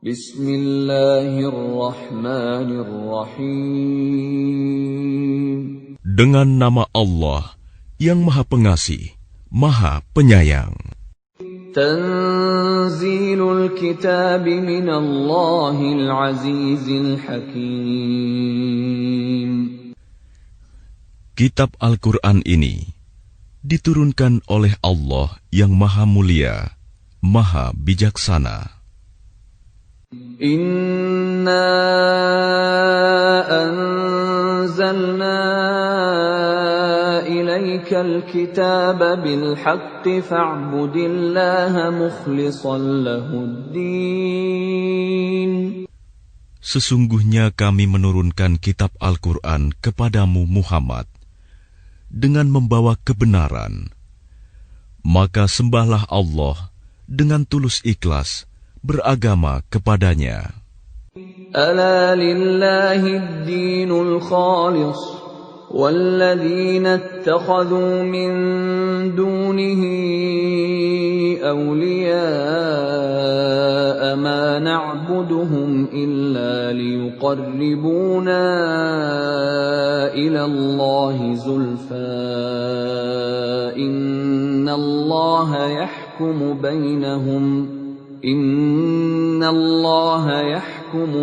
Bismillahirrahmanirrahim. Dengan nama Allah yang Maha Pengasih, Maha Penyayang. Tanzilul kitab minallahil azizil hakim. Kitab Al-Quran ini diturunkan oleh Allah yang Maha Mulia, Maha Bijaksana. Inna anzalna ilaikal kitaba bil haqqi fa'budillaha mukhlishan lahuddin. Sesungguhnya kami menurunkan kitab Al-Quran kepadamu Muhammad dengan membawa kebenaran. Maka sembahlah Allah dengan tulus ikhlas beragama kepadanya. Ala lillahid dinul khalis walladzina ittakhadhu min dunihi awliya'a ma na'buduhum illa liyuqarribuna ila Allahi zulfa innallaha yahkumu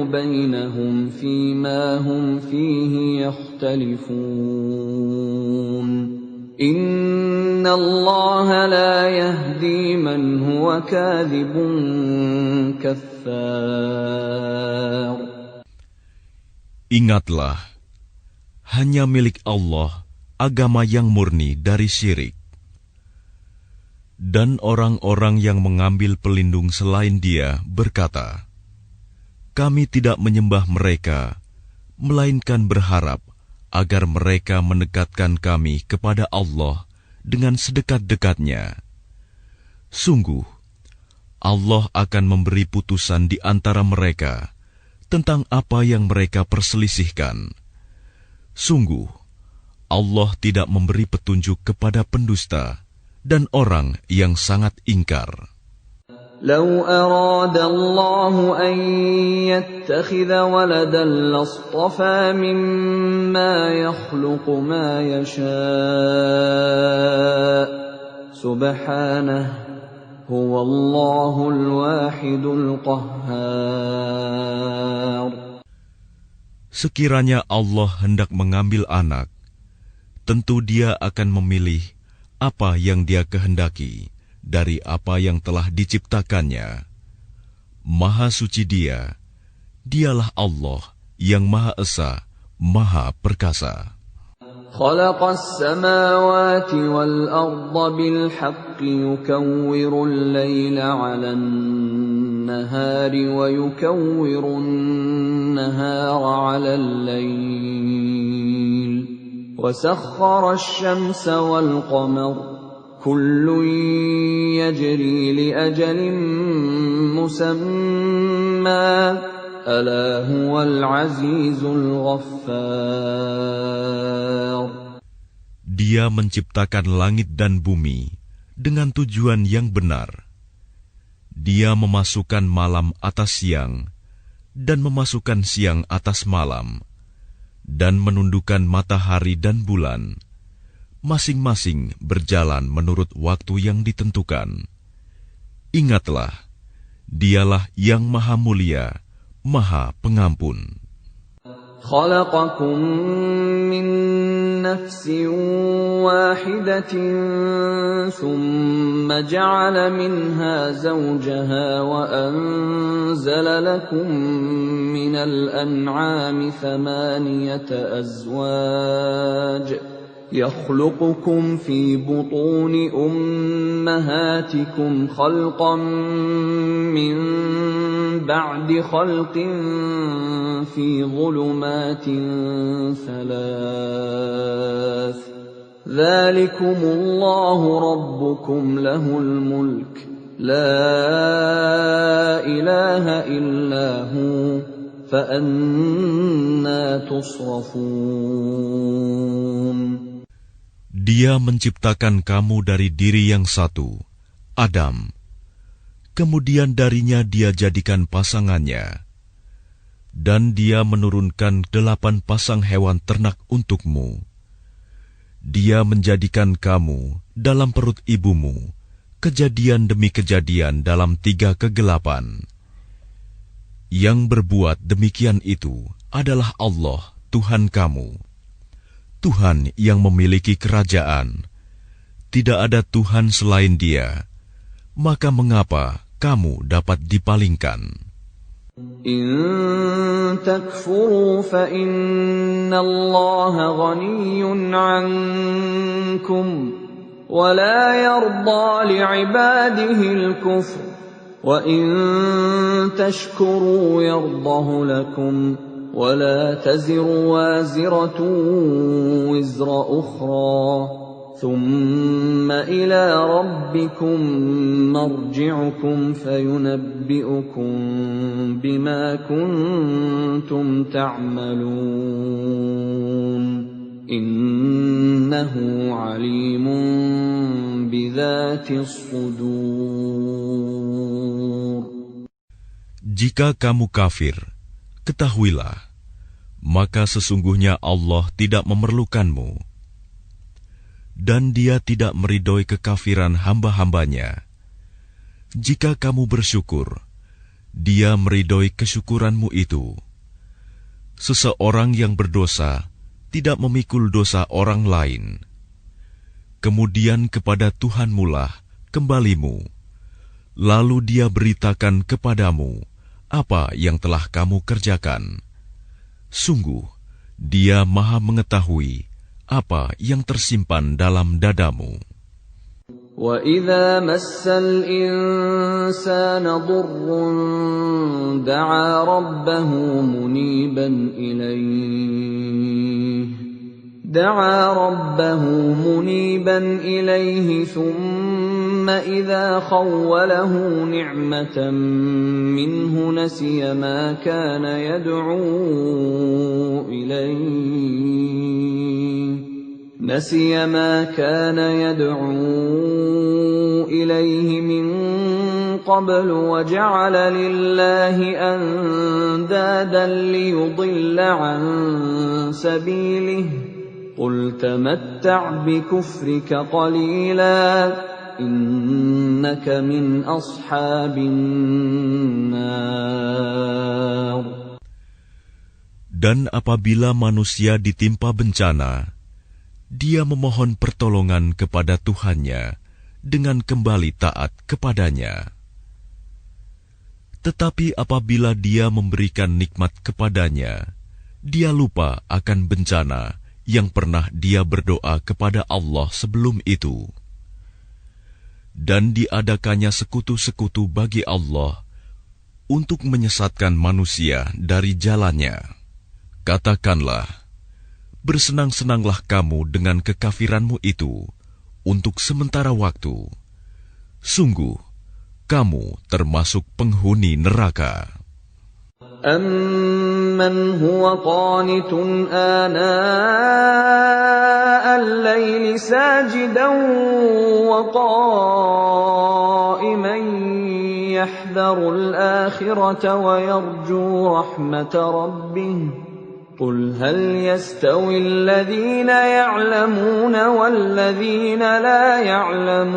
bainahum fima hum fihi yakhtalifun. Innallaha la yahdi man huwa kadhibun kaffar. Ingatlah, hanya milik Allah agama yang murni dari syirik. Dan orang-orang yang mengambil pelindung selain Dia berkata, kami tidak menyembah mereka, melainkan berharap agar mereka mendekatkan kami kepada Allah dengan sedekat-dekatnya. Sungguh, Allah akan memberi putusan di antara mereka tentang apa yang mereka perselisihkan. Sungguh, Allah tidak memberi petunjuk kepada pendusta dan orang yang sangat ingkar. Lau arada Allah an yattakhidha waladan lastafa mimma yakhluqu ma yasha' subhanahu huwallahul wahidul qahhar. Sekiranya Allah hendak mengambil anak, tentu Dia akan memilih apa yang Dia kehendaki dari apa yang telah diciptakannya. Maha suci Dia, Dialah Allah yang Maha Esa, Maha Perkasa. Khalaqas samawati wal arda bil haqqi yukawwirul laila 'alan nahari wa yukawwirun nahara 'alal lail. وسخر الشمس والقمر كل يجري لأجل مسمى ألا هو العزيز الغفار. Dia menciptakan langit dan bumi dengan tujuan yang benar. Dia memasukkan malam atas siang dan memasukkan siang atas malam, dan menundukkan matahari dan bulan, masing-masing berjalan menurut waktu yang ditentukan. Ingatlah, Dialah yang Maha Mulia, Maha Pengampun. Khalaqakum min nafsin wahidatin thumma ja'ala minha zawjaha wa anzala lakum minal an'ami thamaniyata azwaj يخلقكم في بطون أمهاتكم خلقا من بعد خلق في ظلمات ثلاث ذلكم الله ربكم له الملك لا إله إلا هو فأنا تصرفون. Dia menciptakan kamu dari diri yang satu, Adam. kemudian darinya dia jadikan pasangannya, dan dia menurunkan 8 pasang hewan ternak untukmu. Dia menjadikan kamu dalam perut ibumu, kejadian demi kejadian dalam 3 kegelapan. Yang berbuat demikian itu adalah Allah, Tuhan kamu, Tuhan yang memiliki kerajaan. Tidak ada Tuhan selain Dia. Maka mengapa kamu dapat dipalingkan? In takfuru fa inna Allah ghaniyyun 'ankum wa la yarda li'ibadihi al-kufr wa in tashkuru yardahu lakum wa la taziru waziratun wizra ukhra ثم إلى ربكم مرجعكم فينبئكم بما كنتم تعملون إنه عليم بذات الصدور. Jika kamu kafir, ketahuilah, maka sesungguhnya Allah tidak memerlukanmu, dan Dia tidak meridhoi kekafiran hamba-hambanya. Jika kamu bersyukur, Dia meridhoi kesyukuranmu itu. Seseorang yang berdosa tidak memikul dosa orang lain. Kemudian kepada Tuhanmulah kembalimu, lalu Dia beritakan kepadamu apa yang telah kamu kerjakan. Sungguh, Dia Maha mengetahui apa yang tersimpan dalam dadamu. وَإِذَا مَسَّ الْإِنسَانَ ضُرٌّ دَعَا رَبَّهُ مُنِيبًا إِلَيْهِ ثُمَّ إِذَا خَوَّلَهُ نِعْمَةً مِّنْهُ نَسِيَ مَا كَانَ يدعو إليه من قبل وجعل لله أندادا ليضل عن سبيله قل تمتع بكفرك قليلا إنك من أصحاب النار. Dan apabila manusia ditimpa bencana, dia memohon pertolongan kepada Tuhannya dengan kembali taat kepadanya. Tetapi apabila dia memberikan nikmat kepadanya, dia lupa akan bencana yang pernah dia berdoa kepada Allah sebelum itu. Dan diadakannya sekutu-sekutu bagi Allah untuk menyesatkan manusia dari jalannya. Katakanlah, bersenang-senanglah kamu dengan kekafiranmu itu untuk sementara waktu. Sungguh, kamu termasuk penghuni neraka. أَمَّنْ هُوَ قَانِتٌ آنَاءَ اللَّيْلِ سَاجِدًا وَقَائِمًا يَحْذَرُ الْآخِرَةَ وَيَرْجُو رَحْمَةَ رَبِّهِ قُلْ هَلْ يَسْتَوِي الَّذِينَ يَعْلَمُونَ وَالَّذِينَ لَا يَعْلَمُونَ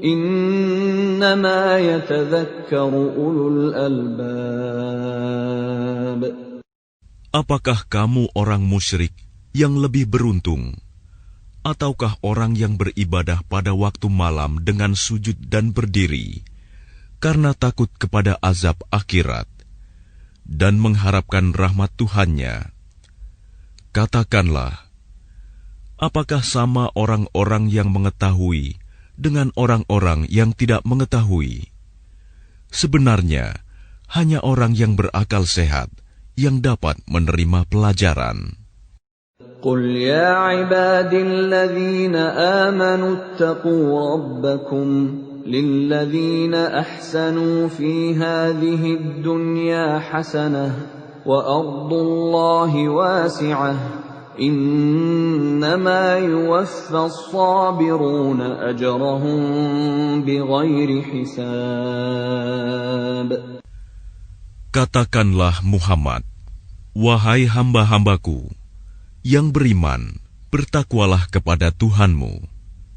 إِنَّمَا يَتَذَكَّرُ أُولُو الْأَلْبَابِ. Apakah kamu orang musyrik yang lebih beruntung, ataukah orang yang beribadah pada waktu malam dengan sujud dan berdiri karena takut kepada azab akhirat dan mengharapkan rahmat Tuhannya? Katakanlah, apakah sama orang-orang yang mengetahui dengan orang-orang yang tidak mengetahui? Sebenarnya, hanya orang yang berakal sehat yang dapat menerima pelajaran. قُلْ يَا عِبَادِ الَّذِينَ آمَنُوا اتَّقُوا رَبَّكُمْ لِلَّذِينَ أَحْسَنُوا فِي هَذِهِ الدُّنْيَا حَسَنَةٌ وَأَرْضُ اللَّهِ وَاسِعَةٌ إنما يوفى الصابرون أجرهم بغير حساب. Katakanlah Muhammad, wahai hamba-hambaku yang beriman, bertakwalah kepada Tuhanmu.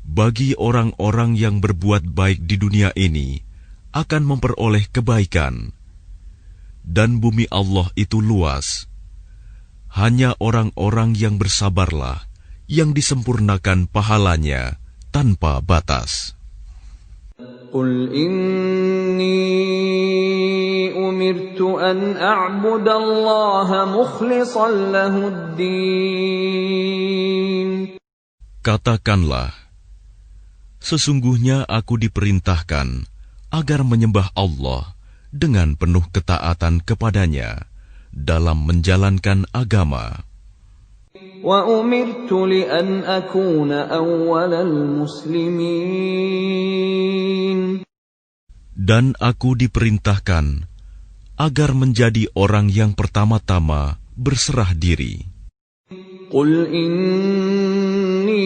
Bagi orang-orang yang berbuat baik di dunia ini akan memperoleh kebaikan. Dan bumi Allah itu luas. Hanya orang-orang yang bersabarlah yang disempurnakan pahalanya tanpa batas. Qul inni umirtu an a'budallaha mukhlishan lahuddin. Katakanlah, sesungguhnya aku diperintahkan agar menyembah Allah dengan penuh ketaatan kepadanya dalam menjalankan agama. Wa umirtu li an akuna awwalal muslimin. Dan aku diperintahkan agar menjadi orang yang pertama-tama berserah diri. Qul inni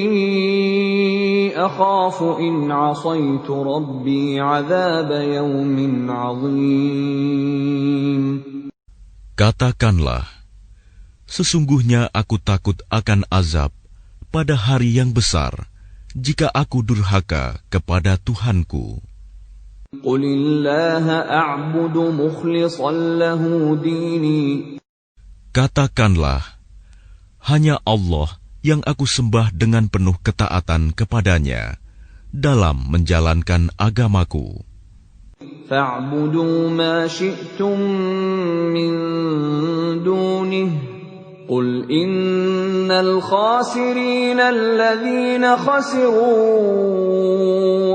akhafu in 'asaitu rabbi 'adzaba yawmin 'adzim. Katakanlah, sesungguhnya aku takut akan azab pada hari yang besar jika aku durhaka kepada Tuhanku. Qulillaha a'budu mukhlishan lahu dini. Katakanlah, hanya Allah yang aku sembah dengan penuh ketaatan kepadanya dalam menjalankan agamaku. Fa'budu ma syi'tum min dunih. Qul innal khasirina alladhina khasiru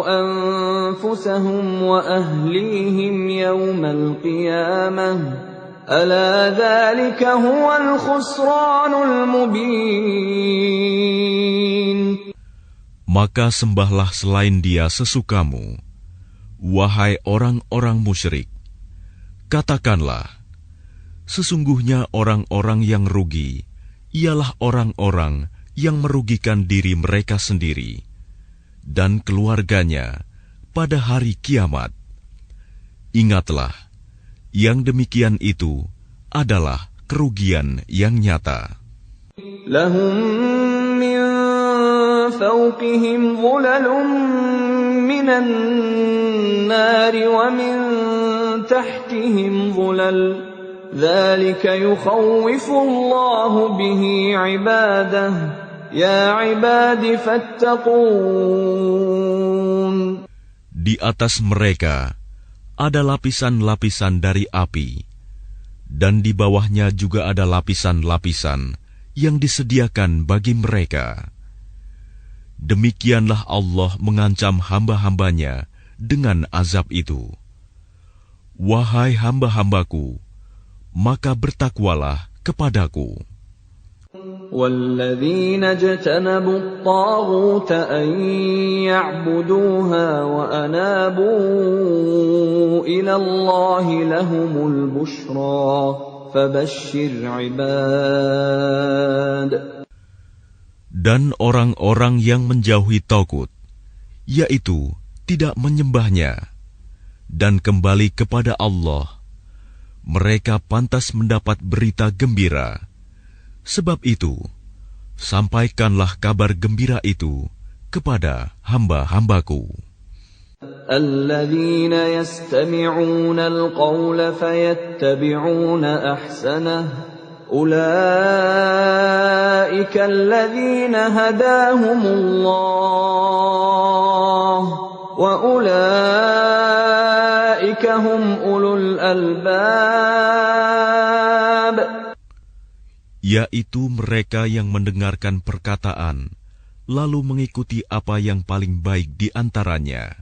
anfusahum wa ahlihim yawmal qiyamah. Ala dhalika huwal khusranul mubin. Maka sembahlah selain Dia sesukamu, wahai orang-orang musyrik. Katakanlah, sesungguhnya orang-orang yang rugi ialah orang-orang yang merugikan diri mereka sendiri dan keluarganya pada hari kiamat. Ingatlah, yang demikian itu adalah kerugian yang nyata. Lahum min fawqihim dhulalun minan nari wa min tahtihim dhulal. Dzalika yukhawwifu Allahu bihi 'ibadah. Ya 'ibadi fattaqun. Di atas mereka ada lapisan-lapisan dari api, dan di bawahnya juga ada lapisan-lapisan yang disediakan bagi mereka. Demikianlah Allah mengancam hamba-hambanya dengan azab itu. Wahai hamba-hambaku, maka bertakwalah kepadaku. وَالَّذِينَ اجْتَنَبُوا الطَّاغُوتَ أَن يَعْبُدُوهَا وَأَنَابُوا إِلَى اللَّهِ لَهُمُ الْبُشْرَى فَبَشِّرْ عِبَادِ. Dan orang-orang yang menjauhi Tagut, yaitu tidak menyembahnya, dan kembali kepada Allah, mereka pantas mendapat berita gembira. Sebab itu, sampaikanlah kabar gembira itu kepada hamba-hambaku. Alladzina yastami'una al-qawla fayattabi'una ahsanah. Ulaika alladzina hadahumullah wa ulaika hum ulul albab. Yaitu mereka yang mendengarkan perkataan, lalu mengikuti apa yang paling baik di antaranya.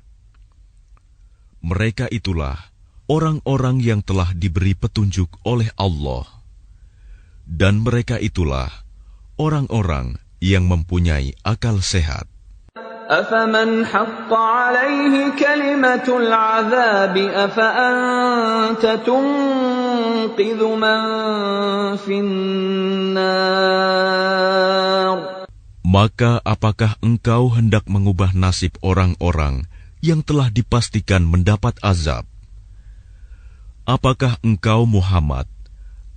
Mereka itulah orang-orang yang telah diberi petunjuk oleh Allah. Dan mereka itulah orang-orang yang mempunyai akal sehat. أَفَمَنْ حَقَّ عَلَيْهِ كَلِمَةُ الْعَذَابِ أَفَأَنْتَ تُنْقِذُ ينقذ من في النار. Maka apakah engkau hendak mengubah nasib orang-orang yang telah dipastikan mendapat azab? Apakah engkau, Muhammad,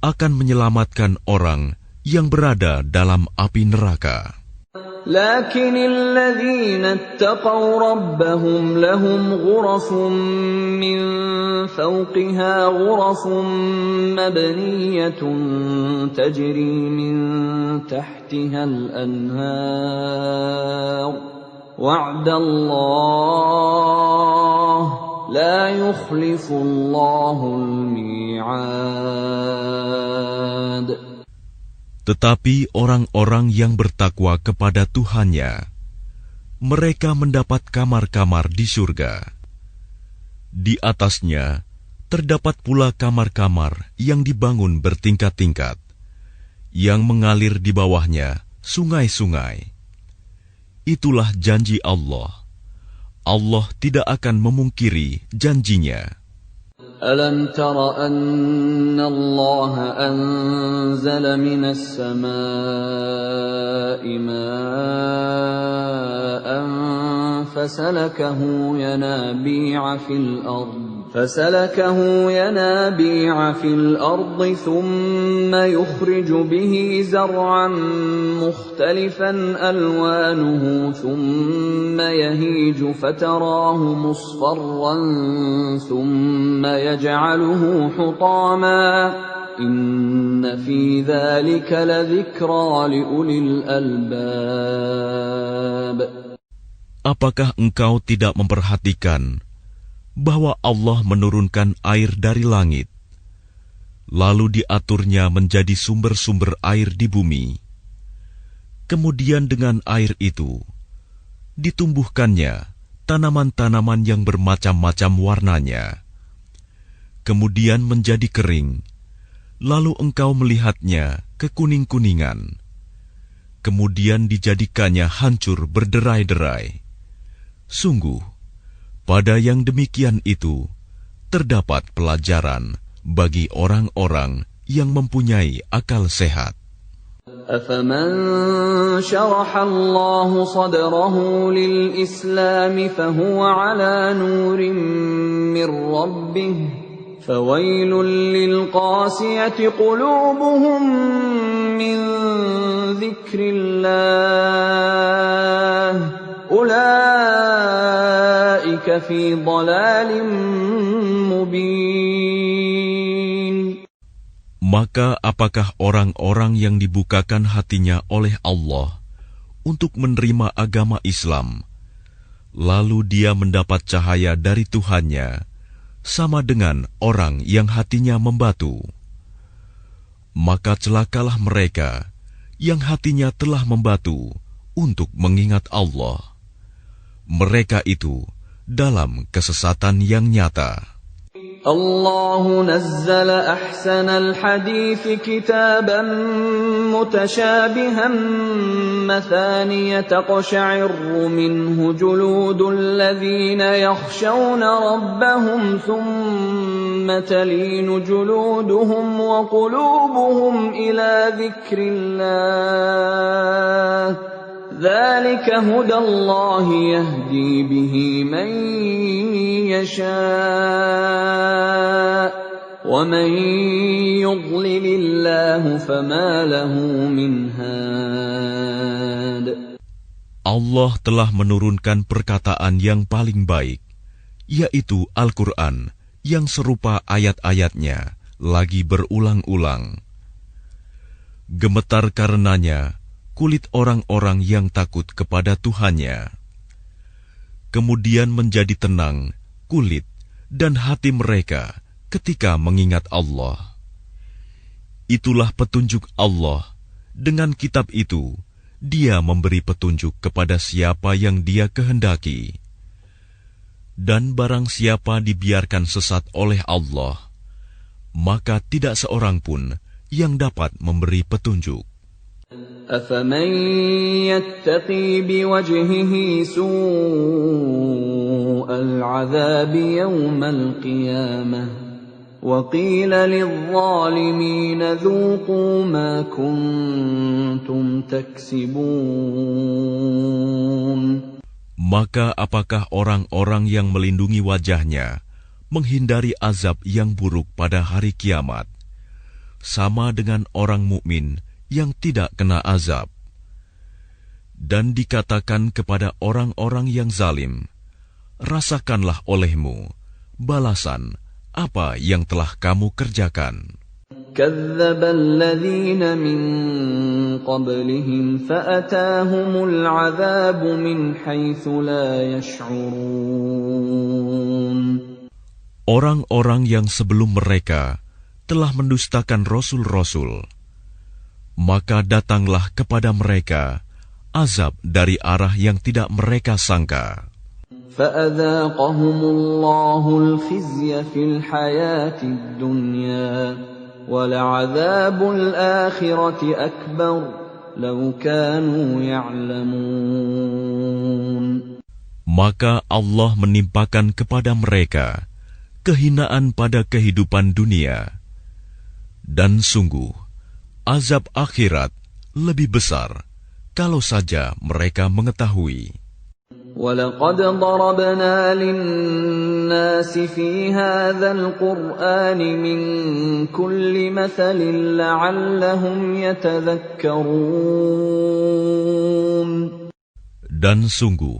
akan menyelamatkan orang yang berada dalam api neraka? لكن الذين اتقوا ربهم لهم غرف من فوقها غرف مبنية تجري من تحتها الأنهار وعد الله لا يخلف الله الميعاد. Tetapi orang-orang yang bertakwa kepada Tuhannya, mereka mendapat kamar-kamar di surga. Di atasnya terdapat pula kamar-kamar yang dibangun bertingkat-tingkat, yang mengalir di bawahnya sungai-sungai. Itulah janji Allah. Allah tidak akan memungkiri janjinya. ألم تر أن الله أنزل من السماء ماء فسلكه ينابيع في الأرض ثم يخرج به زرعا مختلفا ألوانه ثم يهيج فتراه مصفرا ثم يجعله حطاما إن في ذلك لذكرى لأولي الألباب. Apakah engkau tidak memperhatikan bahwa Allah menurunkan air dari langit, lalu diaturnya menjadi sumber-sumber air di bumi. Kemudian dengan air itu ditumbuhkannya tanaman-tanaman yang bermacam-macam warnanya. Kemudian menjadi kering, lalu engkau melihatnya kekuning-kuningan. Kemudian dijadikannya hancur berderai-derai. Sungguh, pada yang demikian itu terdapat pelajaran bagi orang-orang yang mempunyai akal sehat. أفمن شرح الله صدره للإسلام فهو على نور من ربه فويل للقاسية قلوبهم من ذكر الله أولئك في ضلال مبين. Maka apakah orang-orang yang dibukakan hatinya oleh Allah untuk menerima agama Islam, lalu dia mendapat cahaya dari Tuhannya, sama dengan orang yang hatinya membatu? Maka celakalah mereka yang hatinya telah membatu untuk mengingat Allah. Mereka itu dalam kesesatan yang nyata. الله نزل أحسن الحديث كتابا متشابها مثانية تقشعر منه جلود الذين يخشون ربهم ثم تلين جلودهم وقلوبهم إلى ذكر الله ذلك هدى الله يهدي به من يشاء ومن يضلل الله فما له من هاد. Allah telah menurunkan perkataan yang paling baik, yaitu Al-Quran yang serupa ayat-ayatnya lagi berulang-ulang. Gemetar karenanya kulit orang-orang yang takut kepada Tuhannya. Kemudian menjadi tenang kulit dan hati mereka ketika mengingat Allah. Itulah petunjuk Allah. Dengan kitab itu, Dia memberi petunjuk kepada siapa yang Dia kehendaki. Dan barang siapa dibiarkan sesat oleh Allah, maka tidak seorang pun yang dapat memberi petunjuk. أفمن يتقي بوجهه سوء العذاب يوم القيامة وَقِيلَ لِلظَّالِمِينَ ذُوقُوا مَا كُنتُمْ تَكْسِبُونَ. Maka apakah orang-orang yang melindungi wajahnya menghindari azab yang buruk pada hari kiamat, sama dengan orang mukmin yang tidak kena azab? Dan dikatakan kepada orang-orang yang zalim, rasakanlah olehmu balasan apa yang telah kamu kerjakan. كَذَّبَ الَّذِينَ مِن قَبْلِهِمْ فَأَتَاهُمُ الْعَذَابُ مِنْ حَيْثُ لَا يَشْعُرُونَ. Orang-orang yang sebelum mereka telah mendustakan rasul-rasul, maka datanglah kepada mereka azab dari arah yang tidak mereka sangka. فَأَذَاقَهُمُ اللَّهُ الْخِزْيَ فِي الْحَيَاةِ الدُّنْيَا وَلَعَذَابُ الْآخِرَةِ أَكْبَرُ لَوْ كَانُوا يَعْلَمُونَ. Maka Allah menimpakan kepada mereka kehinaan pada kehidupan dunia, dan sungguh azab akhirat lebih besar kalau saja mereka mengetahui. وَلَقَدْ ضَرَبْنَا لِلنَّاسِ فِي هَذَا الْقُرْآنِ مِنْ كُلِّ مَثَلٍ لَعَلَّهُمْ يَتَذَكَّرُونَ. Dan sungguh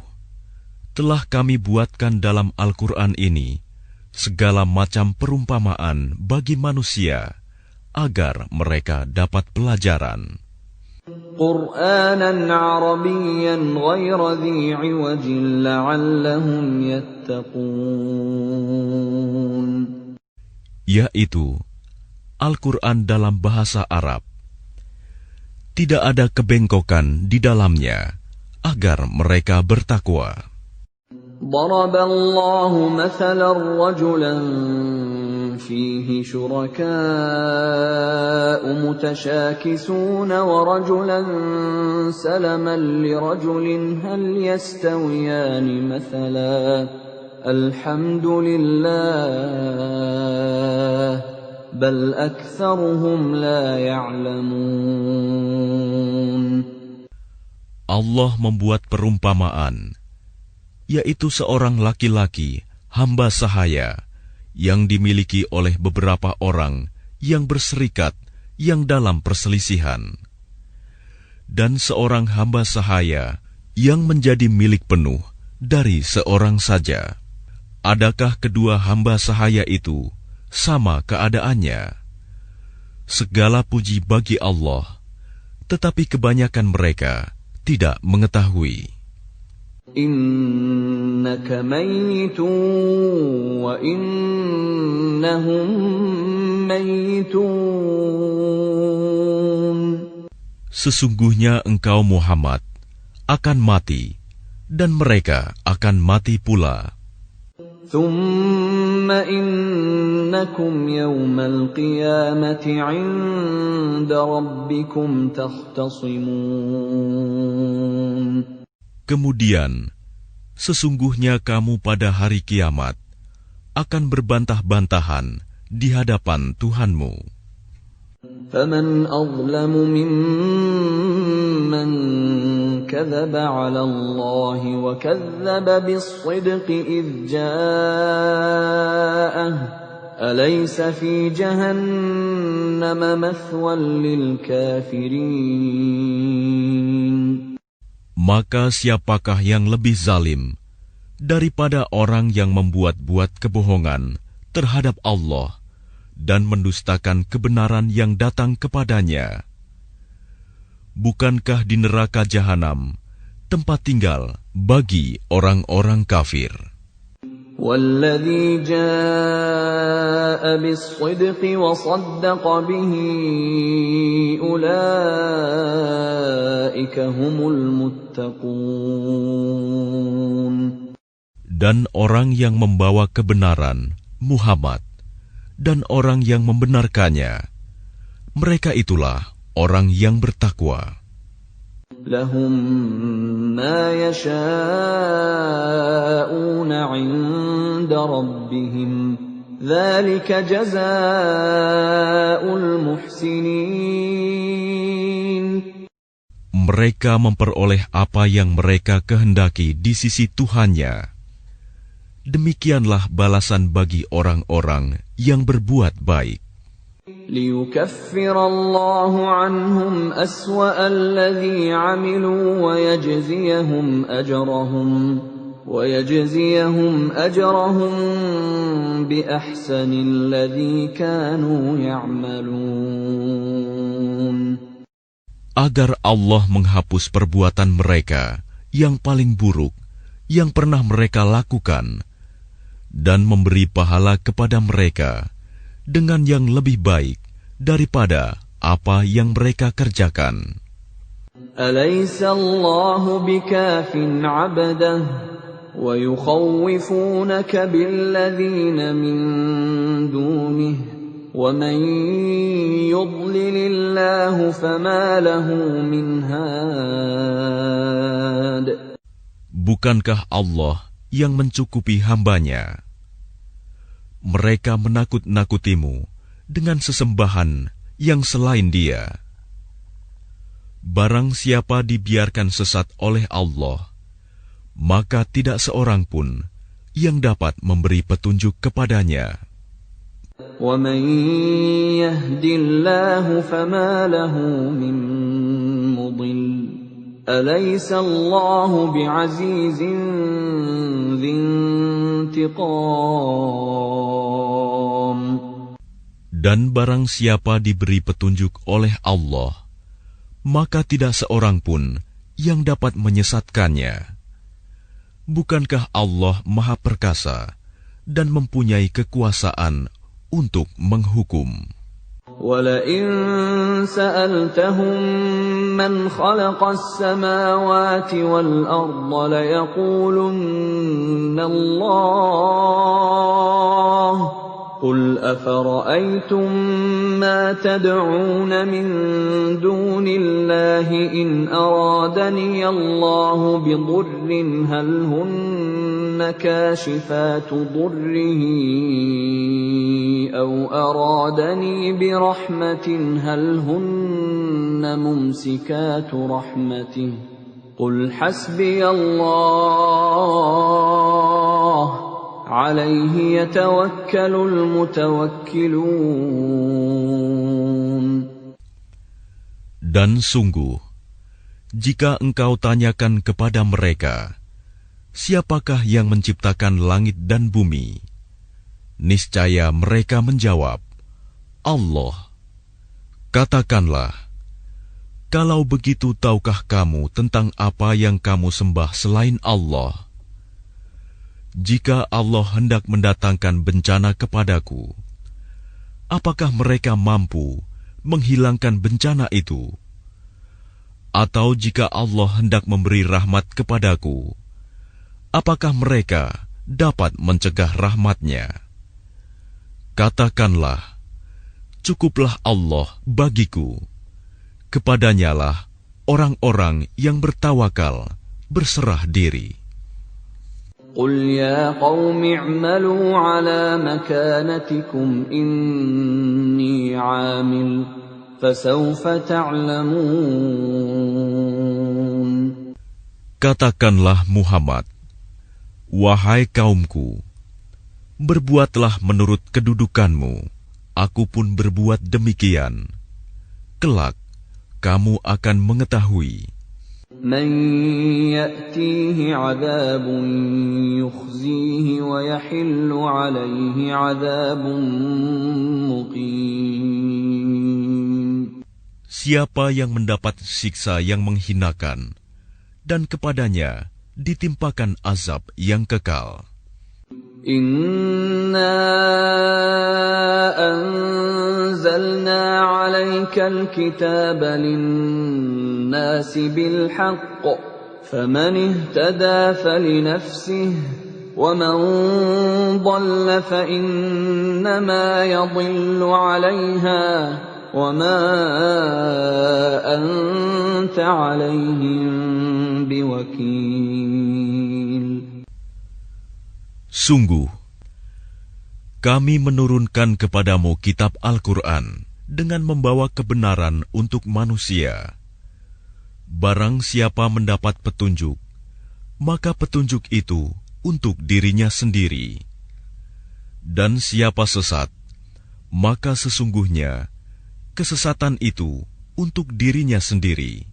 telah kami buatkan dalam Al-Quran ini segala macam perumpamaan bagi manusia agar mereka dapat pelajaran. قُرْآنًا عَرَبِيًّا غَيْرَ ذِي عِوَجٍ لَعَلَّهُمْ يَتَّقُونَ. Yaitu Al-Quran dalam bahasa Arab. Tidak ada kebengkokan di dalamnya agar mereka bertakwa. ضَرَبَ اللَّهُ مَثَلًا رَجُلًا فِيهِ شُرَكَاءُ مُتَشَاكِسُونَ وَرَجُلًا سَلَمًا لِرَجُلٍ هَلْ يَسْتَوِيَانِ مَثَلًا الْحَمْدُ لِلَّهِ بَلْ أَكْثَرُهُمْ لَا يَعْلَمُونَ. Allah membuat perumpamaan, yaitu seorang laki-laki hamba sahaya yang dimiliki oleh beberapa orang yang berserikat yang dalam perselisihan, dan seorang hamba sahaya yang menjadi milik penuh dari seorang saja. Adakah kedua hamba sahaya itu sama keadaannya? Segala puji bagi Allah, tetapi kebanyakan mereka tidak mengetahui. إِنَّكَ مَيِّتٌ وَإِنَّهُم مَّيِّتُونَ. Sesungguhnya engkau Muhammad akan mati, dan mereka akan mati pula. ثُمَّ إِنَّكُمْ يَوْمَ الْقِيَامَةِ عِندَ رَبِّكُمْ تَخْتَصِمُونَ. Kemudian, sesungguhnya kamu pada hari kiamat akan berbantah-bantahan di hadapan Tuhanmu. فَمَنْ أَظْلَمُ مِمَّنْ كَذَبَ عَلَى اللَّهِ وَكَذَّبَ بِالصِّدْقِ إِذْ جَاءَهُ أَلَيْسَ فِي جَهَنَّمَ مَثْوًى لِلْكَافِرِينَ. Maka siapakah yang lebih zalim daripada orang yang membuat-buat kebohongan terhadap Allah dan mendustakan kebenaran yang datang kepadanya? Bukankah di neraka jahanam tempat tinggal bagi orang-orang kafir? وَالَّذِي جَاءَ بِالصِّدْقِ وَصَدَّقَ بِهِ أُولَئِكَ هُمُ الْمُتَّقُونَ. Dan orang yang membawa kebenaran, Muhammad, dan orang yang membenarkannya, mereka itulah orang yang bertakwa. لَهُم مَّا يَشَاءُونَ عِندَ رَبِّهِمْ ذلك جزاء المحسنين. Mereka memperoleh apa yang mereka kehendaki di sisi Tuhannya. Demikianlah balasan bagi orang-orang yang berbuat baik. ليكفر الله عنهم أسوأ الذي عملوا ويجزيهم أجرهم بأحسن الذي كانوا يعملون. Agar Allah menghapus perbuatan mereka yang paling buruk yang pernah mereka lakukan dan memberi pahala kepada mereka dengan yang lebih baik daripada apa yang mereka kerjakan. أليس الله بكاف عبده ويخوفونك بالذين من دونه ومن يضلل الله فما له من هاد. Bukankah Allah yang mencukupi hambanya? Mereka menakut-nakutimu dengan sesembahan yang selain Dia. Barang siapa dibiarkan sesat oleh Allah, maka tidak seorang pun yang dapat memberi petunjuk kepadanya. وَمَن يَهْدِ اللَّهُ فَمَا لَهُ مِن مُّضِلٍّ أَلَيْسَ اللَّهُ بِعَزِيزٍ ذِي انتِقَامٍ. Dan barang siapa diberi petunjuk oleh Allah, maka tidak seorang pun yang dapat menyesatkannya. Bukankah Allah Maha Perkasa dan mempunyai kekuasaan untuk menghukum? وَلَئِن سَأَلْتَهُم مَّنْ خَلَقَ السَّمَاوَاتِ وَالْأَرْضَ لَيَقُولُنَّ اللَّهُ قُلْ أَفَرَأَيْتُم مَّا تَدْعُونَ مِن دُونِ اللَّهِ إِنْ أَرَادَنِيَ اللَّهُ بِضُرٍّ هَلْ هُنَّ كَاشِفَاتُ ضُرِّهِ أَوْ أَرَادَنِي بِرَحْمَةٍ هَلْ هُنَّ مُمْسِكَاتُ رَحْمَتِهِ قُلْ حَسْبِيَ اللَّهُ عَلَيْهِ يَتَوَكَّلُ الْمُتَوَكِّلُونَ. Dan sungguh, jika engkau tanyakan kepada mereka, siapakah yang menciptakan langit dan bumi? Niscaya mereka menjawab, Allah. Katakanlah, kalau begitu tahukah kamu tentang apa yang kamu sembah selain Allah? Jika Allah hendak mendatangkan bencana kepadaku, apakah mereka mampu menghilangkan bencana itu? Atau jika Allah hendak memberi rahmat kepadaku, apakah mereka dapat mencegah rahmat-Nya? Katakanlah, cukuplah Allah bagiku. Kepadanyalah orang-orang yang bertawakal berserah diri. قُلْ يَا قَوْمِ اعْمَلُوا عَلَى مَكَانَتِكُمْ إِنِّي عَامِلٌ فَسَوْفَ تَعْلَمُونَ. Katakanlah Muhammad, wahai kaumku, berbuatlah menurut kedudukanmu, aku pun berbuat demikian. Kelak, kamu akan mengetahui. مَنْ يَأْتِيهِ عَذَابٌ يُخْزِيهِ وَيَحِلُّ عَلَيْهِ عَذَابٌ مُقِيمٌ. Siapa yang mendapat siksa yang menghinakan, dan kepadanya ditimpakan azab yang kekal. إِنَّا أَنزَلْنَا عَلَيْكَ الْكِتَابَ لِلنَّاسِ بِالْحَقِّ فَمَنِ اهْتَدَى فَلِنَفْسِهِ وَمَنْ ضَلَّ فَإِنَّمَا يَضِلُّ عَلَيْهَا وَمَا أَنْتَ عَلَيْهِمْ بِوَكِيلٍ. Sungguh, Kami menurunkan kepadamu kitab Al-Quran dengan membawa kebenaran untuk manusia. Barang siapa mendapat petunjuk, maka petunjuk itu untuk dirinya sendiri. Dan siapa sesat, maka sesungguhnya kesesatan itu untuk dirinya sendiri.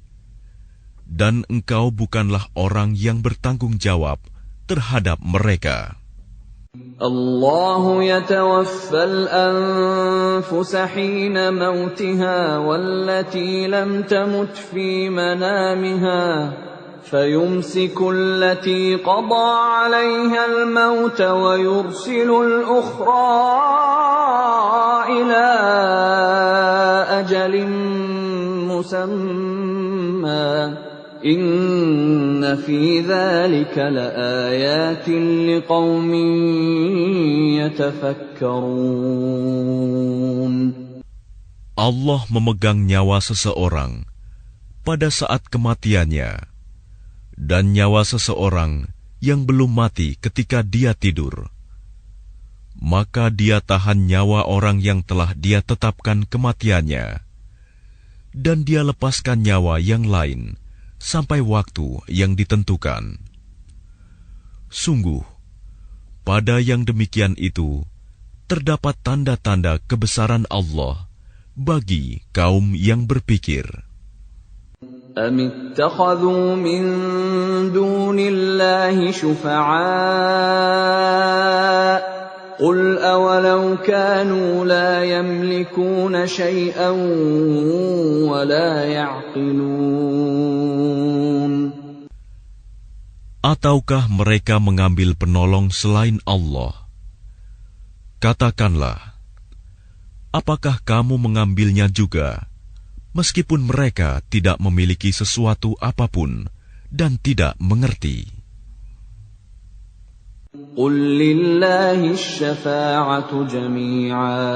Dan engkau bukanlah orang yang bertanggung jawab terhadap mereka. الله يتوفى الأنفس حين موتها والتي لم تمت في منامها فيمسك التي قضى عليها الموت ويرسل الأخرى إلى أجل مسمى إن في ذلك لآيات لقوم يتفكرون. Allah memegang nyawa seseorang pada saat kematiannya, dan nyawa seseorang yang belum mati ketika dia tidur. Maka dia tahan nyawa orang yang telah dia tetapkan kematiannya, dan dia lepaskan nyawa yang lain sampai waktu yang ditentukan. Sungguh, pada yang demikian itu terdapat tanda-tanda kebesaran Allah bagi kaum yang berpikir. أم اتخذوا من دون الله شفعاء قل أولو كانوا لا يملكون شيئا ولا يعقلون. Ataukah mereka mengambil penolong selain Allah? Katakanlah, apakah kamu mengambilnya juga, meskipun mereka tidak memiliki sesuatu apapun dan tidak mengerti? قل لله الشفاعة جميعا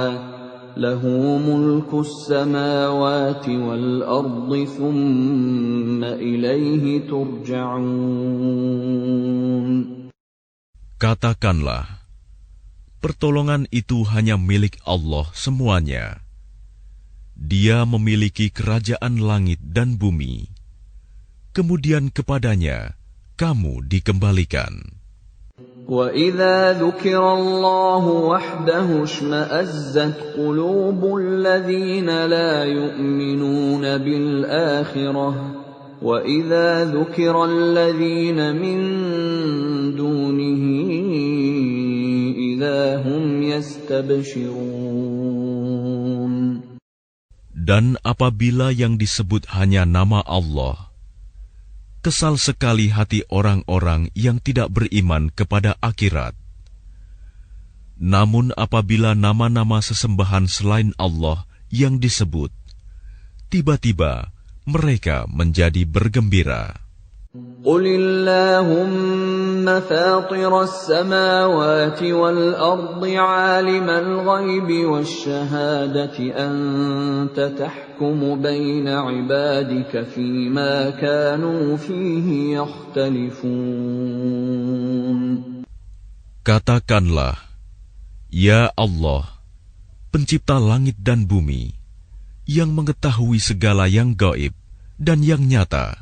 له ملك السماوات والأرض ثم إليه ترجعون. Katakanlah, pertolongan itu hanya milik Allah semuanya. Dia memiliki kerajaan langit dan bumi. Kemudian kepadanya kamu dikembalikan. وَإِذَا ذُكِرَ اللَّهُ وَحْدَهُ اشْمَأَزَّتْ قُلُوبُ الَّذِينَ لَا يُؤْمِنُونَ بِالْآخِرَةِ وَإِذَا ذُكِرَ الَّذِينَ مِن دُونِهِ إِذَا هُمْ يَسْتَبْشِرُونَ. Dan apabila yang disebut hanya nama Allah, kesal sekali hati orang-orang yang tidak beriman kepada akhirat. Namun apabila nama-nama sesembahan selain Allah yang disebut, tiba-tiba mereka menjadi bergembira. قُلِ اللَّهُمَّ فَاطِرَ السَّمَاوَاتِ وَالْأَرْضِ عَالِمَ الْغَيْبِ وَالشَّهَادَةِ أَنْتَ تَحْكُمُ بَيْنَ عِبَادِكَ فِيمَا كَانُوا فِيهِ يَخْتَلِفُونَ. Katakanlah, Ya Allah, pencipta langit dan bumi, yang mengetahui segala yang gaib dan yang nyata,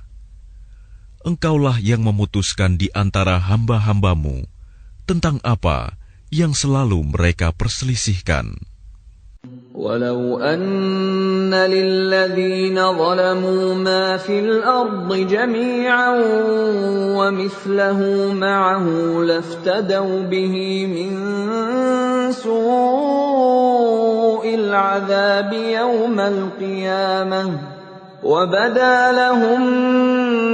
Engkaulah yang memutuskan di antara hamba-hambamu tentang apa yang selalu mereka perselisihkan. وَلَوْ أَنَّ لِلَّذِينَ ظَلَمُوا مَا فِي الْأَرْضِ جَمِيعًا وَمِثْلَهُ مَعَهُ لَافْتَدَوْا بِهِ مِنْ سُوءِ الْعَذَابِ يَوْمَ الْقِيَامَةِ وَبَدَا لَهُم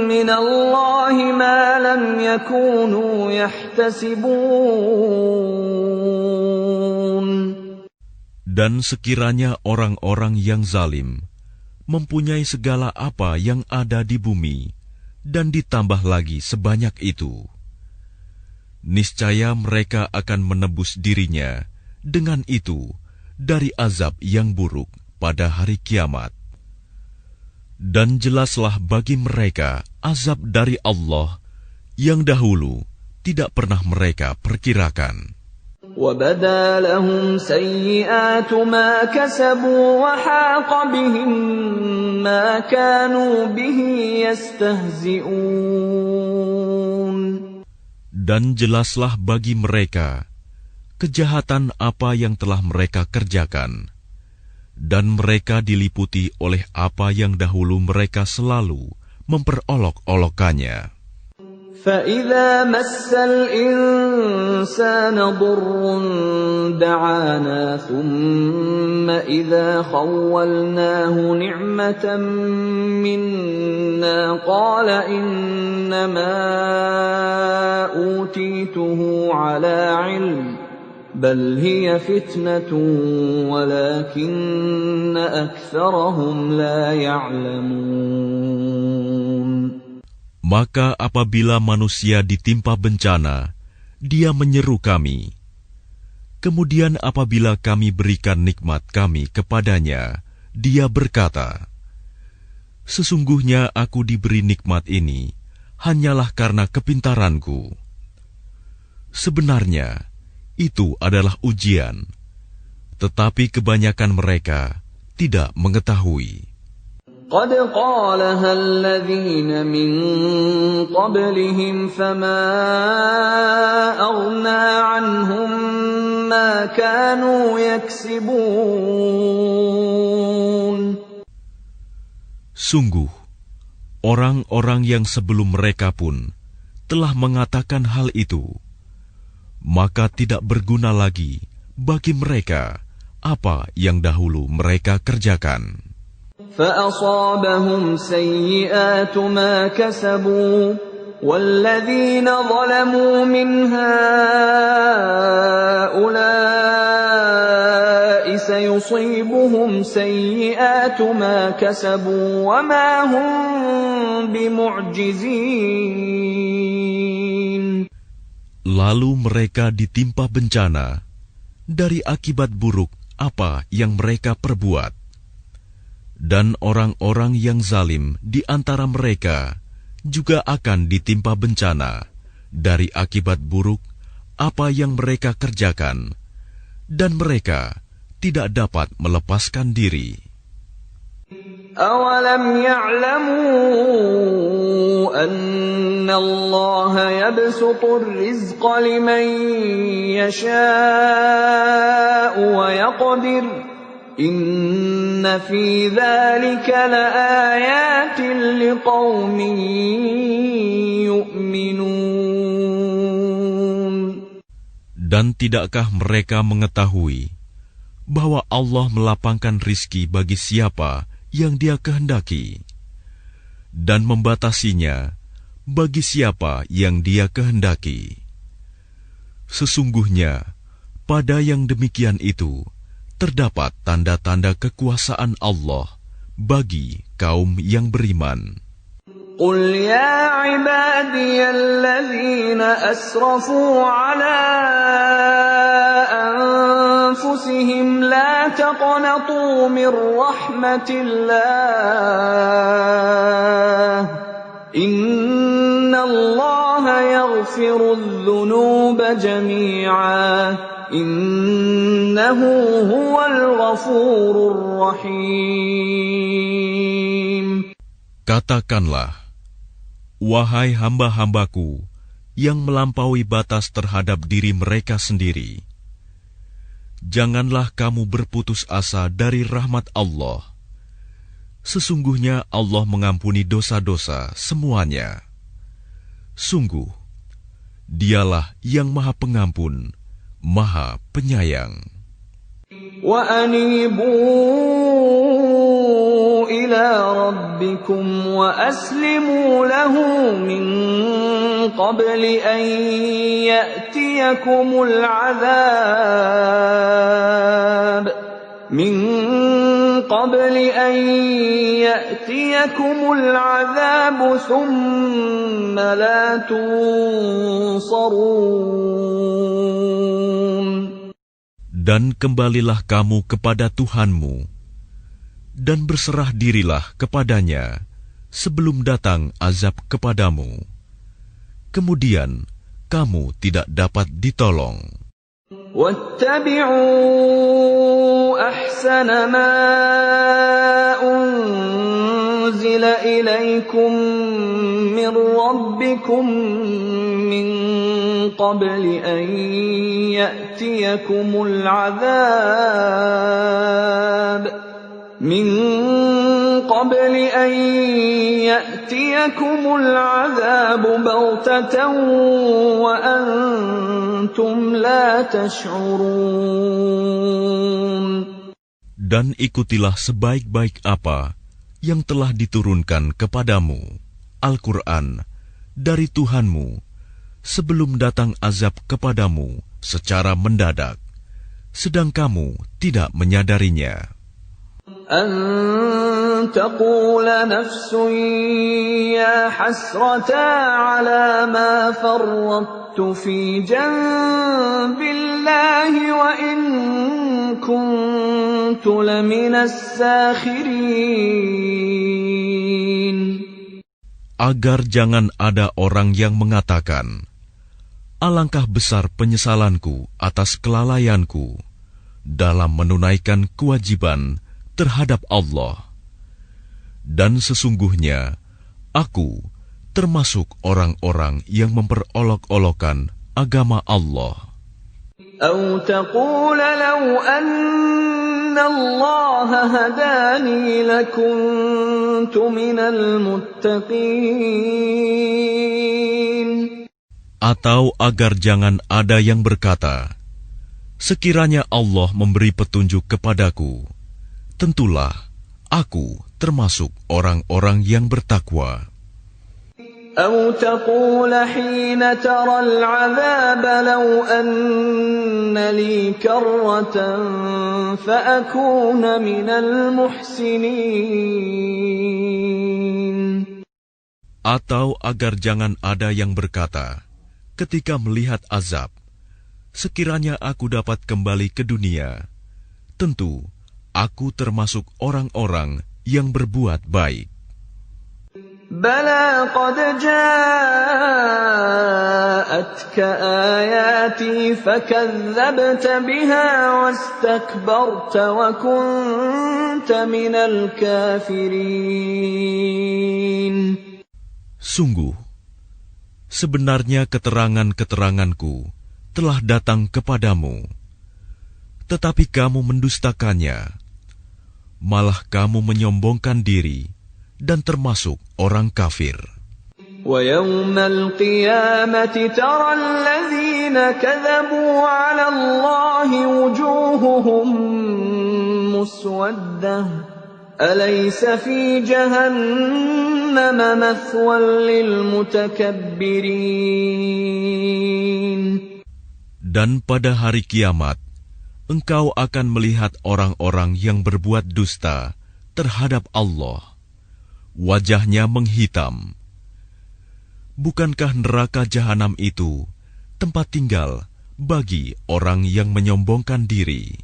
مِّنَ اللَّهِ مَا لَمْ يَكُونُوا يَحْتَسِبُونَ. Dan sekiranya orang-orang yang zalim mempunyai segala apa yang ada di bumi dan ditambah lagi sebanyak itu, niscaya mereka akan menebus dirinya dengan itu dari azab yang buruk pada hari kiamat. Dan jelaslah bagi mereka azab dari Allah yang dahulu tidak pernah mereka perkirakan. وَبَدَا لَهُمْ سَيِّئَاتُ مَا كَسَبُوا وَحَاقَ بِهِم مَّا كَانُوا بِهِ يَسْتَهْزِئُونَ. Dan jelaslah bagi mereka kejahatan apa yang telah mereka kerjakan, dan mereka diliputi oleh apa yang dahulu mereka selalu memperolok-olokkannya. فَإِذَا مَسَّ الْإِنسَانَ ضُرٌّ دَعَانَا ثُمَّ إِذَا خَوَّلْنَاهُ نِعْمَةً مِنَّا قَالَ إِنَّمَا أُوتِيتُهُ عَلَى عِلْمٍ بَلْ هِيَ فِتْنَةٌ وَلَكِنَّ أَكْثَرَهُمْ لَا يَعْلَمُونَ. Maka apabila manusia ditimpa bencana, dia menyeru kami. Kemudian apabila kami berikan nikmat kami kepadanya, dia berkata, "Sesungguhnya aku diberi nikmat ini hanyalah karena kepintaranku." Sebenarnya, itu adalah ujian, tetapi kebanyakan mereka tidak mengetahui. قَدْ قَالَهَا الَّذِينَ مِن قَبْلِهِمْ فَمَا أَغْنَىٰ عَنْهُم مَّا كَانُوا يَكْسِبُونَ. Sungguh, orang-orang yang sebelum mereka pun telah mengatakan hal itu, maka tidak berguna lagi bagi mereka apa yang dahulu mereka kerjakan. فَأَصَابَهُمْ سَيِّئَاتُ مَا كَسَبُوا وَالَّذِينَ ظَلَمُوا مِنْ هَٰؤُلَاءِ سَيُصِيبُهُمْ سَيِّئَاتُ مَا كَسَبُوا وَمَا هُمْ بِمُعْجِزِينَ. Lalu mereka ditimpa bencana dari akibat buruk apa yang mereka perbuat. Dan orang-orang yang zalim di antara mereka juga akan ditimpa bencana dari akibat buruk apa yang mereka kerjakan, dan mereka tidak dapat melepaskan diri. أَوَلَمْ يَعْلَمُوا أَنَّ اللَّهَ يَبْسُطُ الرِّزْقَ لِمَن يَشَاءُ وَيَقْدِرُ إِنَّ فِي ذَلِكَ لَآيَاتٍ لِقَوْمٍ يُؤْمِنُونَ. Dan tidakkah mereka mengetahui bahwa Allah melapangkan rizki bagi siapa yang Dia kehendaki, dan membatasinya bagi siapa yang Dia kehendaki? Sesungguhnya pada yang demikian itu terdapat tanda-tanda kekuasaan Allah bagi kaum yang beriman. قُلْ يَا عِبَادِيَ الَّذِينَ أَسْرَفُوا عَلَىٰ أَنفُسِهِمْ لَا تَقْنَطُوا مِن رَّحْمَةِ اللَّهِ إِنَّ اللَّهَ يَغْفِرُ الذُّنُوبَ جَمِيعًا إِنَّهُ هُوَ الْغَفُورُ الرَّحِيمُ. Katakanlah, wahai hamba-hambaku yang melampaui batas terhadap diri mereka sendiri, janganlah kamu berputus asa dari rahmat Allah. Sesungguhnya Allah mengampuni dosa-dosa semuanya. Sungguh, Dialah yang Maha Pengampun, Maha Penyayang. وَأَنِيبُوا إِلَىٰ رَبِّكُمْ وَأَسْلِمُوا لَهُ مِن قَبْلِ أَن يَأْتِيَكُمُ الْعَذَابُ ثُمَّ لَا تُنصَرُونَ. Dan kembalilah kamu kepada Tuhanmu, dan berserah dirilah kepadanya sebelum datang azab kepadamu. Kemudian kamu tidak dapat ditolong. واتبعوا أحسن ما أنزل إليكم من ربكم من قبل أن يأتيكم العذاب بغتة وأنتم لا تشعرون. Dan ikutilah sebaik-baik apa yang telah diturunkan kepadamu, Al-Quran, dari Tuhanmu, sebelum datang azab kepadamu secara mendadak, sedang kamu tidak menyadarinya. أن تقول نفس يا حسرتا على ما فرطت في جنب الله وإن كنت لمن الساخرين. Agar jangan ada orang yang mengatakan, alangkah besar penyesalanku atas kelalaianku dalam menunaikan kewajiban terhadap Allah. Dan sesungguhnya, aku termasuk orang-orang yang memperolok-olokkan agama Allah. أو تقول لو أن الله هداني لكنت من المتقين. Atau agar jangan ada yang berkata, sekiranya Allah memberi petunjuk kepadaku, tentulah aku termasuk orang-orang yang bertakwa. أو تقول حين ترى العذاب لو أن لي كرة فأكون من المحسنين. Atau agar jangan ada yang berkata, ketika melihat azab, sekiranya aku dapat kembali ke dunia, tentu aku termasuk orang-orang yang berbuat baik. بلى قد جاءتك آياتي فكذبت بها واستكبرت وكنت من الكافرين. Sungguh, sebenarnya keterangan-keteranganku telah datang kepadamu, tetapi kamu mendustakannya, malah kamu menyombongkan diri dan termasuk orang kafir. وَيَوْمَ الْقِيَامَةِ تَرَى الَّذِينَ كَذَبُوا عَلَى اللَّهِ وُجُوهُهُمْ مُسْوَدَّةٌ أَلَيْسَ فِي جَهَنَّمَ مَثْوًى لِلْمُتَكَبِّرِينَ. Dan pada hari kiamat, engkau akan melihat orang-orang yang berbuat dusta terhadap Allah. Wajahnya menghitam. Bukankah neraka jahanam itu tempat tinggal bagi orang yang menyombongkan diri?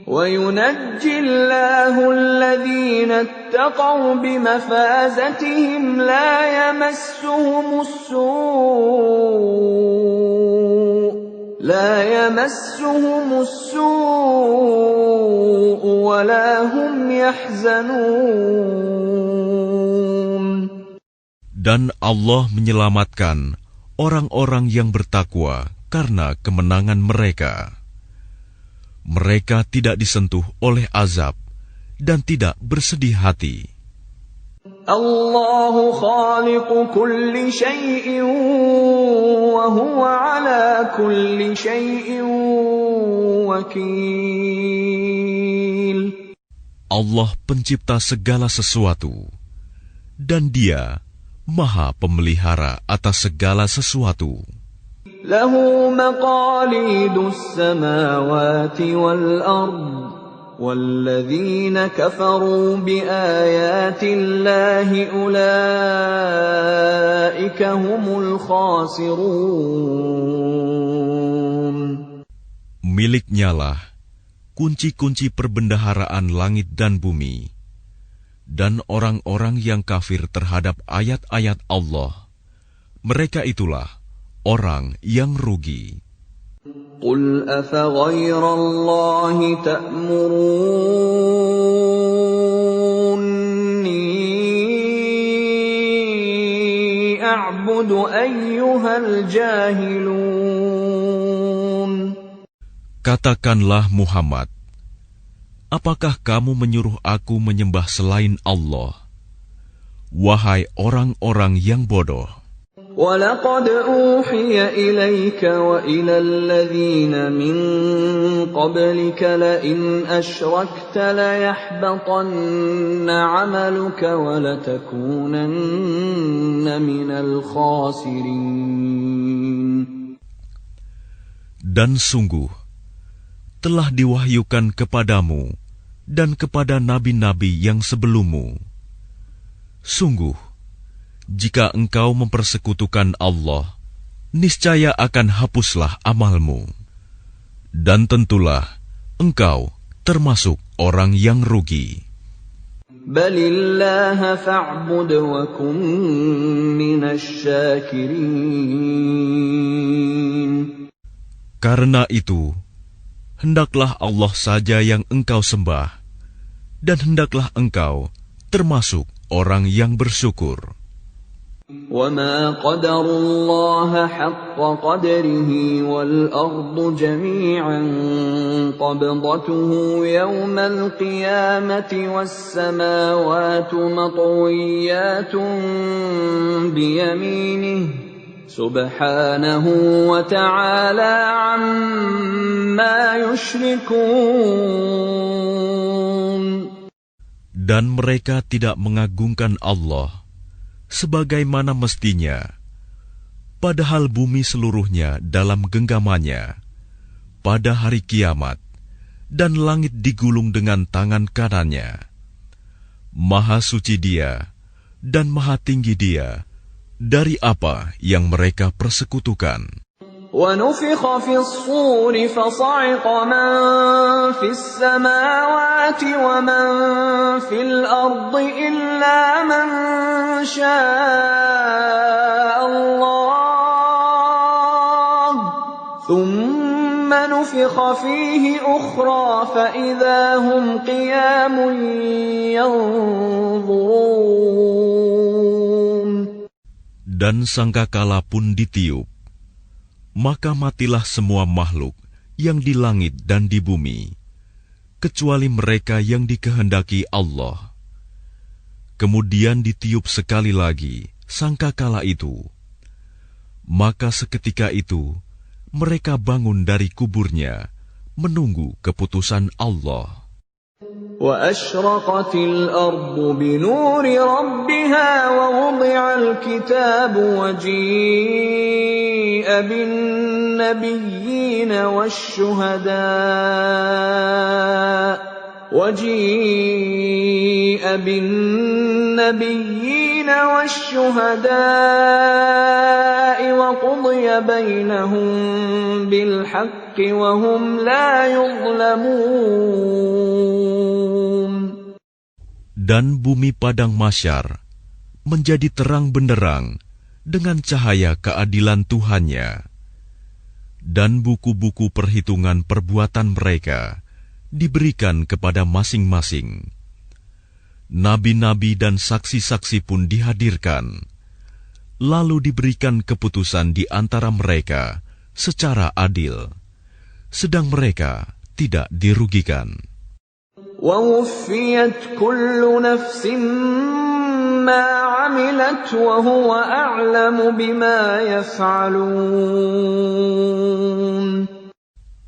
وَيُنَجِّي اللَّهُ الَّذِينَ اتَّقَوْا بِمَفَازَتِهِمْ لَا يَمَسُّهُمُ السُّوءُ وَلَا هُمْ يَحْزَنُونَ. Dan Allah menyelamatkan orang-orang yang bertakwa karena kemenangan mereka. Mereka tidak disentuh oleh azab dan tidak bersedih hati. Allahu khaliqu kulli syai'in wa huwa ala kulli syai'in wakil. Allah pencipta segala sesuatu, dan Dia Maha Pemelihara atas segala sesuatu. Lahu maqalidus samawati wal ard, walladzina kafaru biayatillahi ulaika humul khasirun. Miliknyalah kunci-kunci perbendaharaan langit dan bumi. Dan orang-orang yang kafir terhadap ayat-ayat Allah, mereka itulah orang yang rugi. قل أفغير الله تأمروني أعبد أيها الجاهلون. Katakanlah Muhammad, apakah kamu menyuruh aku menyembah selain Allah? Wahai orang-orang yang bodoh. وَلَقَدْ أُوحِيَ إِلَيْكَ وَإِلَى الَّذِينَ مِن قَبْلِكَ لَئِنْ أَشْرَكْتَ لَيَحْبَطَنَّ عَمَلُكَ وَلَتَكُونَنَّ مِنَ الْخَاسِرِينَ. Dan sungguh, telah diwahyukan kepadamu dan kepada nabi-nabi yang sebelummu. Sungguh, jika engkau mempersekutukan Allah, niscaya akan hapuslah amalmu. Dan tentulah engkau termasuk orang yang rugi. Balillaha fa'bud wa kun minasyakirin. Karena itu, hendaklah Allah saja yang engkau sembah, dan hendaklah engkau termasuk orang yang bersyukur. وَمَا قَدَرُوا اللَّهَ حَقَّ قَدْرِهِ وَالْأَرْضُ جَمِيعًا قَبْضَتُهُ يَوْمَ الْقِيَامَةِ وَالسَّمَاوَاتُ مَطْوِيَّاتٌ بِيَمِينِهِ سُبْحَانَهُ وَتَعَالَى عَمَّا يُشْرِكُونَ. Dan mereka tidak mengagungkan Allah sebagaimana mestinya, padahal bumi seluruhnya dalam genggamannya pada hari kiamat, dan langit digulung dengan tangan kanannya. Maha suci Dia dan maha tinggi Dia dari apa yang mereka persekutukan. وَنُفِخَ فِي الصُّورِ فَصَعِقَ مَن فِي السَّمَاوَاتِ وَمَن فِي الْأَرْضِ إِلَّا مَن شَاءَ اللَّهُ ثُمَّ نُفِخَ فِيهِ أُخْرَىٰ فَإِذَا هُمْ قِيَامٌ يَنظُرُونَ. Dan sangkakala pun ditiup, maka matilah semua makhluk yang di langit dan di bumi, kecuali mereka yang dikehendaki Allah. Kemudian ditiup sekali lagi sangkakala itu, maka seketika itu mereka bangun dari kuburnya menunggu keputusan Allah. وَأَشْرَقَتِ الْأَرْضُ بِنُورِ رَبِّهَا وَوُضِعَ الْكِتَابُ وَجِيءَ بِالنَّبِيِّينَ وَالشُّهَدَاءِ وَقُضِيَ بَيْنَهُم بِالْحَقِّ وَهُمْ لَا يُظْلَمُونَ. Dan bumi padang mahsyar menjadi terang benderang dengan cahaya keadilan Tuhannya, dan buku-buku perhitungan perbuatan mereka diberikan kepada masing-masing. Nabi-nabi dan saksi-saksi pun dihadirkan, lalu diberikan keputusan di antara mereka secara adil, sedang mereka tidak dirugikan. وَوُفِّيَتْ كُلُّ نَفْسٍ مَّا عَمِلَتْ وَهُوَ أَعْلَمُ بِمَا يَفْعَلُونَ.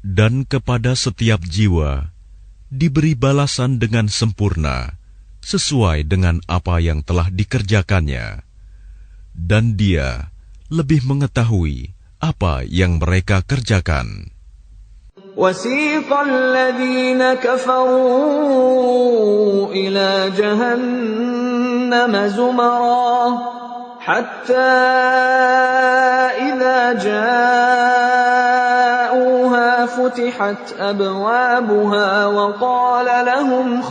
Dan kepada setiap jiwa diberi balasan dengan sempurna sesuai dengan apa yang telah dikerjakannya, dan Dia lebih mengetahui apa yang mereka kerjakan. وَسِيقَ الَّذِينَ كَفَرُوا إِلَى جَهَنَّمَ زُمَرًا حَتَّى إِذَا جَاءُوهَا فُتِحَتْ أَبْوَابُهَا وَقَالَ لَهُمْ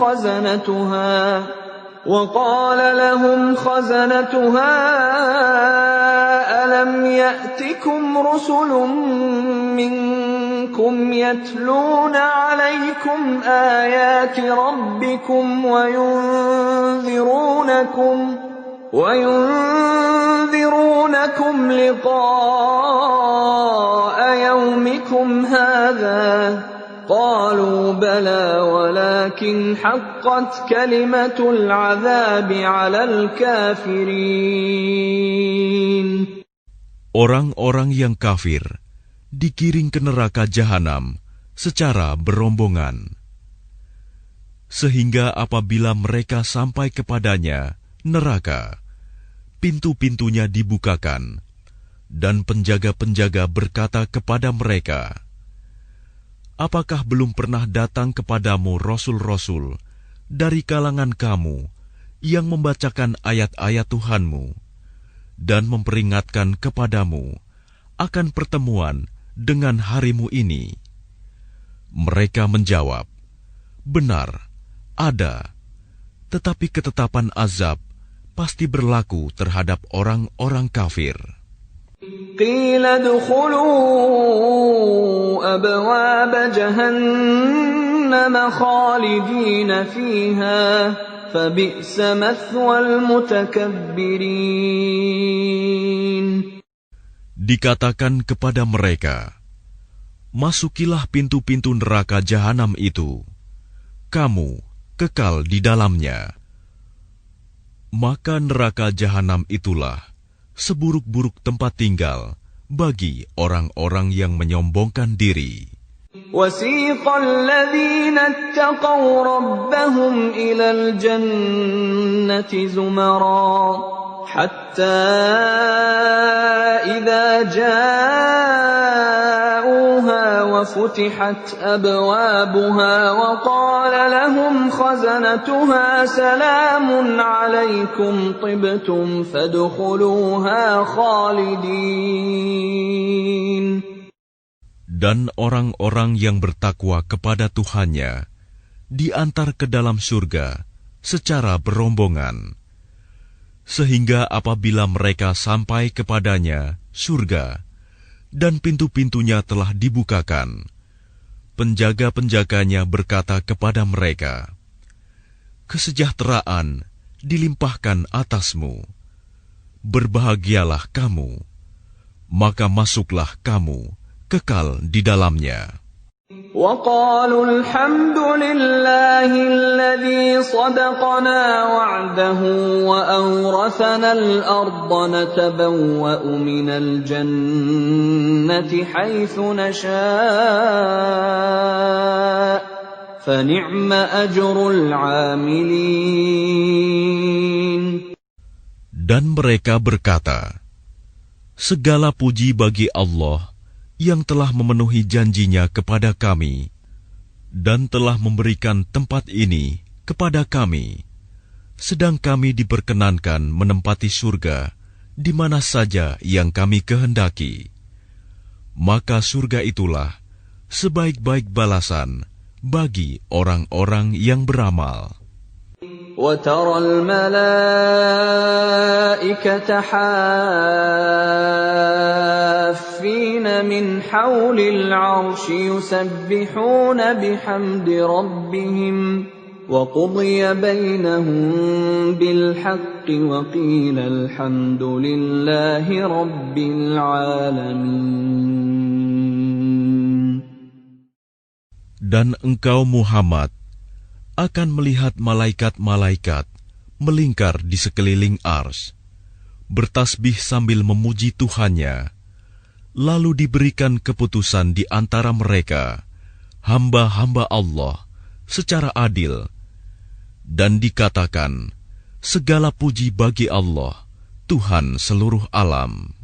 خَزَنَتُهَا أَلَمْ يَأْتِكُمْ رُسُلٌ مِّنكُمْ منكم يتلون عليكم آيات ربكم وينذرونكم لقاء يومكم هذا قالوا بلى ولكن حقت كلمة العذاب على الكافرين. Orang-orang yang kafir digiring ke neraka jahanam secara berombongan. Sehingga apabila mereka sampai kepadanya, neraka, pintu-pintunya dibukakan, dan penjaga-penjaga berkata kepada mereka, apakah belum pernah datang kepadamu rasul-rasul dari kalangan kamu yang membacakan ayat-ayat Tuhanmu dan memperingatkan kepadamu akan pertemuan dengan harimu ini? Mereka menjawab, benar, ada, tetapi ketetapan azab pasti berlaku terhadap orang-orang kafir. Qila dukhulu abwab jahannam khalidina fiha fabi'sa mathwal mutakabbirin. Dikatakan kepada mereka, masukilah pintu-pintu neraka jahanam itu, kamu kekal di dalamnya. Maka neraka jahanam itulah seburuk-buruk tempat tinggal bagi orang-orang yang menyombongkan diri. وَسِيقَ الَّذِينَ اتَّقَوْا رَبَّهُمْ إِلَى الْجَنَّةِ زُمَرًا حَتَّى إِذَا جَاءُوهَا وَفُتِحَتْ أَبْوَابُهَا وَقَالَ لَهُمْ خَزَنَتُهَا سَلَامٌ عَلَيْكُمْ طِبْتُمْ فَادْخُلُوهَا خَالِدِينَ. Dan orang-orang yang bertakwa kepada Tuhannya diantar ke dalam surga secara berombongan, sehingga apabila mereka sampai kepadanya, surga, dan pintu-pintunya telah dibukakan, penjaga-penjaganya berkata kepada mereka, kesejahteraan dilimpahkan atasmu, berbahagialah kamu, maka masuklah kamu kekal di dalamnya. وَقَالُوا الْحَمْدُ لِلَّهِ الَّذِي صَدَقَنَا وَعْدَهُ وَأَوْرَثَنَا الْأَرْضَ نَتَبَوَّأُ مِنَ الْجَنَّةِ حَيْثُ نَشَاءُ فَنِعْمَ أَجْرُ الْعَامِلِينَ. Dan mereka berkata, segala puji bagi Allah yang telah memenuhi janjinya kepada kami dan telah memberikan tempat ini kepada kami, sedang kami diperkenankan menempati surga di mana saja yang kami kehendaki. Maka surga itulah sebaik-baik balasan bagi orang-orang yang beramal. وَتَرَى الْمَلَائِكَةَ حَافِّينَ مِنْ حَوْلِ الْعَرْشِ يُسَبِّحُونَ بِحَمْدِ رَبِّهِمْ وَقُضِيَ بَيْنَهُم بِالْحَقِّ وَقِيلَ الْحَمْدُ لِلَّهِ رَبِّ الْعَالَمِينَ. Dan engkau Muhammad akan melihat malaikat-malaikat melingkar di sekeliling ars, bertasbih sambil memuji Tuhannya, lalu diberikan keputusan di antara mereka, hamba-hamba Allah, secara adil, dan dikatakan, segala puji bagi Allah, Tuhan seluruh alam.